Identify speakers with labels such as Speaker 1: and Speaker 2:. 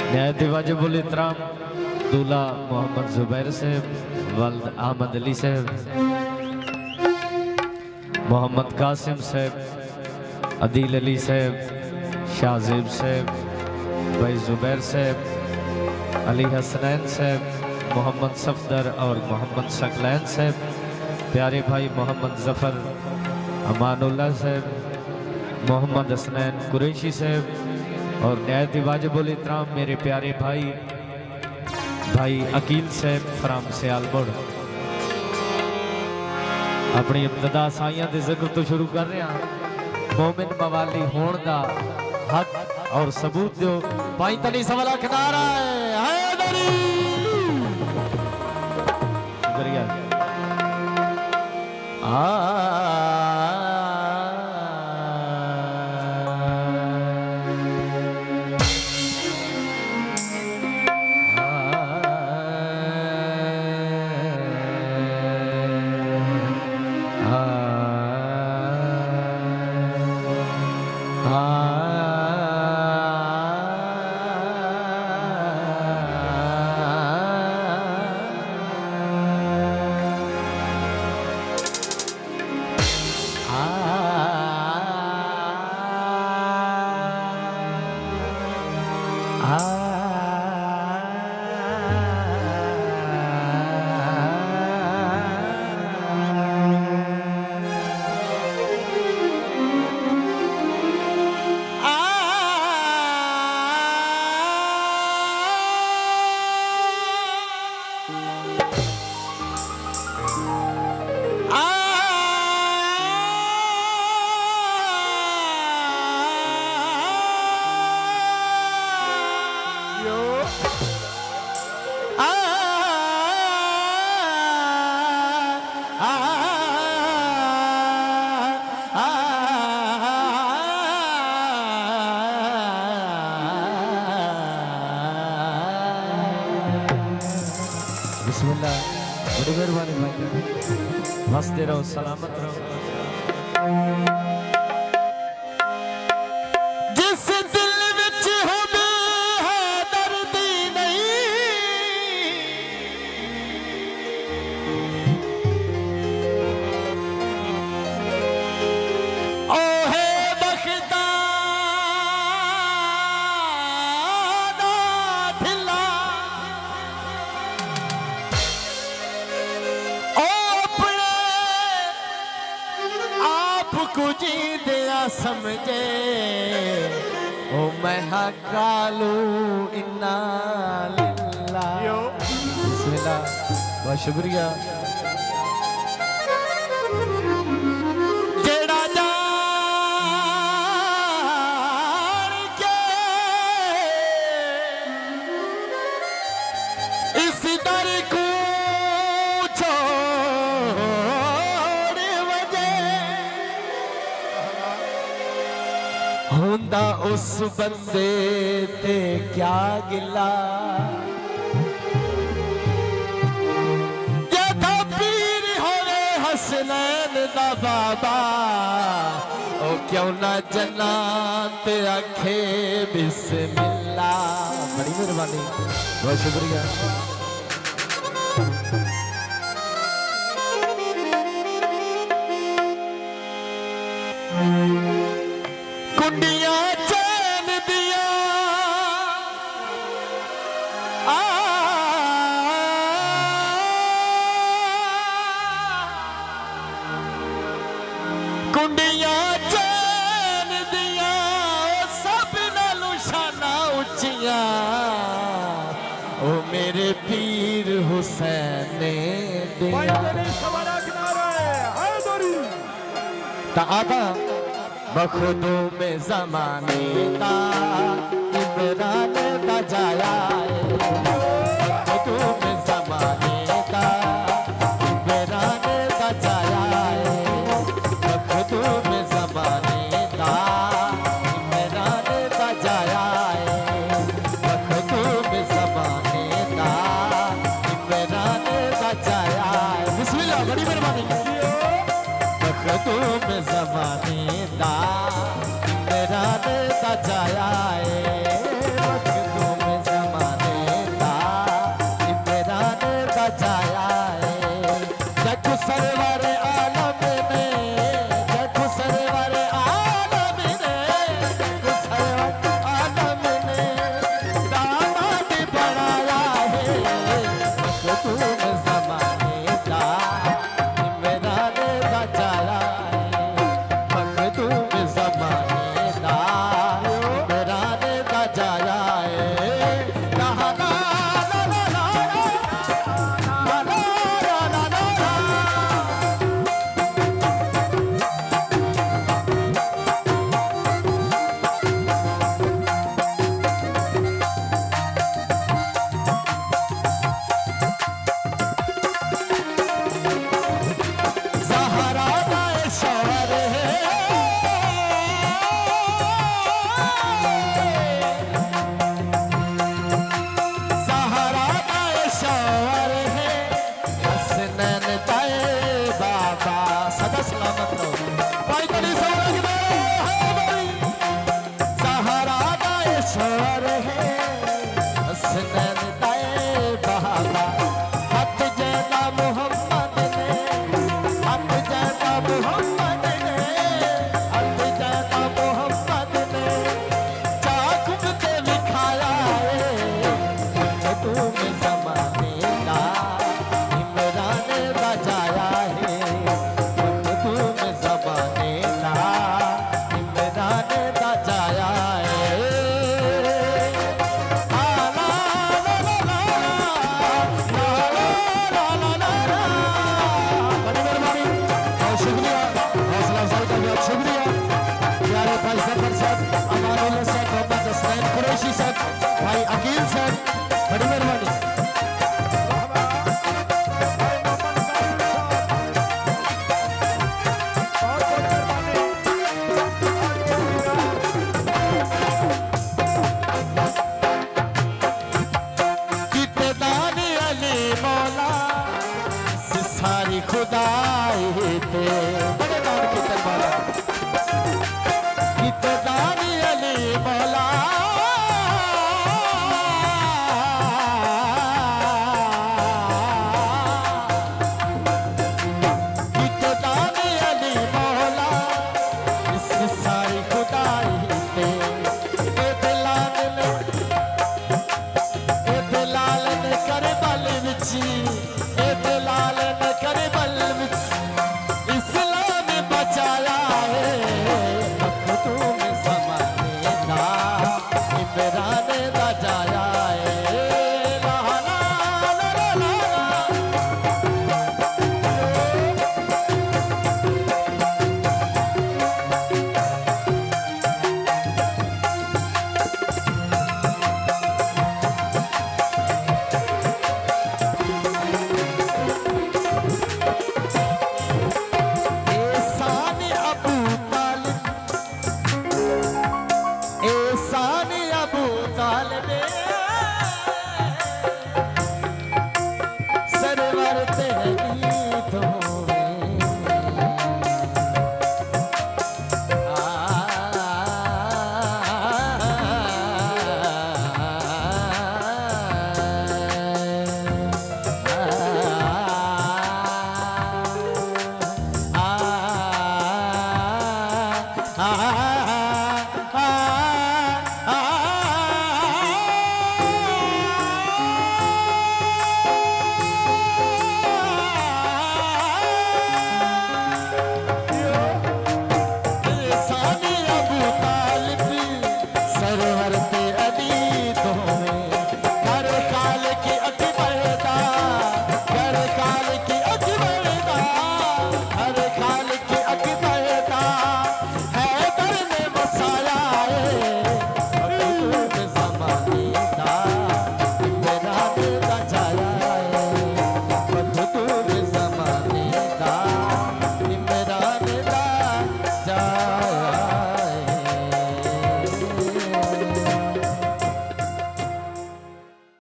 Speaker 1: नहायत वाजिबुल इहतराम दूल्हा मोहम्मद जुबैर साहब, वल्द अहमद अली साहब, मोहम्मद कासिम साहब, अदील अली साहब, शाहजेब साहब, भाई जुबैर साहब, अली हसनैन साहब, मोहम्मद सफदर और मोहम्मद शकलैन साहब, प्यारे भाई मोहम्मद जफ़र अमानुल्लाह साहब, मोहम्मद हसनैन कुरैशी साहब और नहायत वाजिबुल इहतराम मेरे प्यारे भाई अकील साहब फराम से आलमुड़। अपनी इब्तदा साइयां दे जिक्र तो शुरू कर रहे हैं। मोमिन मवाली होण दा हक और सबूत दो। भाई तली सवाल नारा है शुक्रिया। बिस्मिल्लाह, बड़ी मेहरबानी भाई, हंसते रहो, सलामत रहो। जिस दिल विच होवे है दर्द नहीं, ओ है बख्ता कुछ दिया समझे ओ मैं कालू इन्ना लिल्लाह। बिस्मिल्लाह, बहुत शुक्रिया। जेड़ा जान के इस दर को होंदा उस बंदे ते क्या गिला, जदा पीर होवे हसनैन दा बाबा ओ क्यों ना जन्नत ते आखे बिस्मिल्लाह। बड़ी मेहरबानी, बहुत शुक्रिया। कुंडियां चैन दिया कुंडियां चैन दिया सब नालों शाना उच्चियां ओ मेरे पीर हुसैन ने दिया। ताबा बखुदूम ज़माने का इमरान बजाया, बखुदूम ज़माने का इमरान बजाया, बखुदूम ज़माने का इमरान बजाया, बखुदूम ज़माने का इमरान बजाया। बिस्मिल्लाह, बड़ी मेहरबानी। बखुदूम ज़माने का इमरान बजाया, बखुदूम ज़माने
Speaker 2: सवार है हसनैन दाए बहावा हथ जैना मोहम्मद ने हथ जैना मोहम्मद ने हथ जैना मोहम्मद ने चाक के विखाया है तुम जमाने का इमरान बजाया है तुम जमाने का इमरान बजाया है शुक्रिया हौसला अफजाई का बहुत शुक्रिया प्यारे भाई सफर साहब अमानुल्लाह साहब मोहम्मद हसनैन कुरैशी साहब भाई अकील साहब